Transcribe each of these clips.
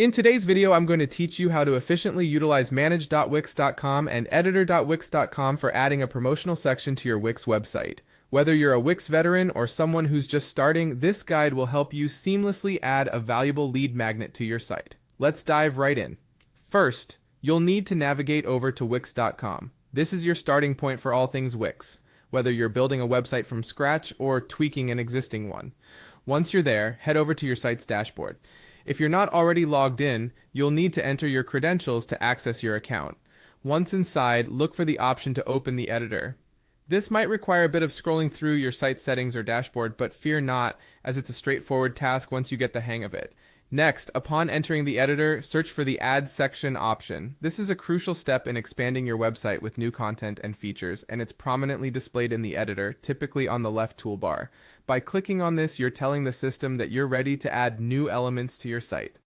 In today's video, I'm going to teach you how to efficiently utilize manage.wix.com and editor.wix.com for adding a promotional section to your Wix website. Whether you're a Wix veteran or someone who's just starting, this guide will help you seamlessly add a valuable lead magnet to your site. Let's dive right in. First, you'll need to navigate over to wix.com. This is your starting point for all things Wix, whether you're building a website from scratch or tweaking an existing one. Once you're there, head over to your site's dashboard. If you're not already logged in, you'll need to enter your credentials to access your account. Once inside, look for the option to open the editor. This might require a bit of scrolling through your site settings or dashboard, but fear not, as it's a straightforward task once you get the hang of it. Next, upon entering the editor, search for the Add Section option. This is a crucial step in expanding your website with new content and features, and it's prominently displayed in the editor, typically on the left toolbar. By clicking on this, you're telling the system that you're ready to add new elements to your site.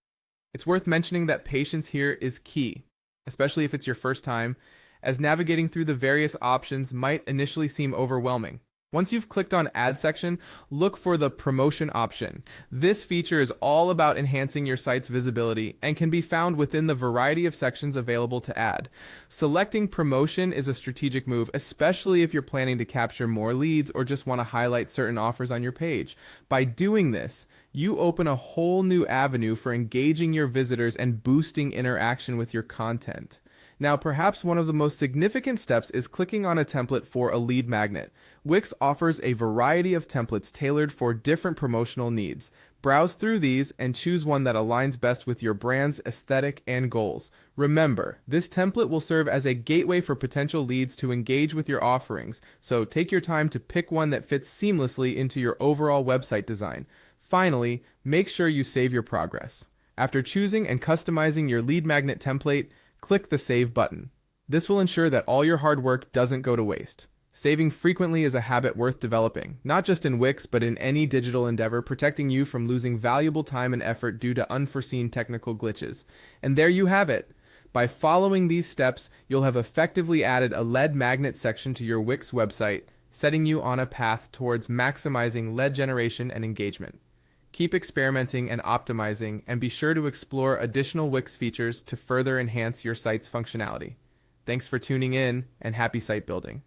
It's worth mentioning that patience here is key, especially if it's your first time, as navigating through the various options might initially seem overwhelming. Once you've clicked on Add Section, look for the Promotion option. This feature is all about enhancing your site's visibility and can be found within the variety of sections available to add. Selecting Promotion is a strategic move, especially if you're planning to capture more leads or just want to highlight certain offers on your page. By doing this, you open a whole new avenue for engaging your visitors and boosting interaction with your content. Now, perhaps one of the most significant steps is clicking on a template for a lead magnet. Wix offers a variety of templates tailored for different promotional needs. Browse through these and choose one that aligns best with your brand's aesthetic and goals. Remember, this template will serve as a gateway for potential leads to engage with your offerings, so take your time to pick one that fits seamlessly into your overall website design. Finally, make sure you save your progress. After choosing and customizing your lead magnet template, click the Save button. This will ensure that all your hard work doesn't go to waste. Saving frequently is a habit worth developing, not just in Wix, but in any digital endeavor, protecting you from losing valuable time and effort due to unforeseen technical glitches. And there you have it. By following these steps, you'll have effectively added a lead magnet section to your Wix website, setting you on a path towards maximizing lead generation and engagement. Keep experimenting and optimizing, and be sure to explore additional Wix features to further enhance your site's functionality. Thanks for tuning in, and happy site building.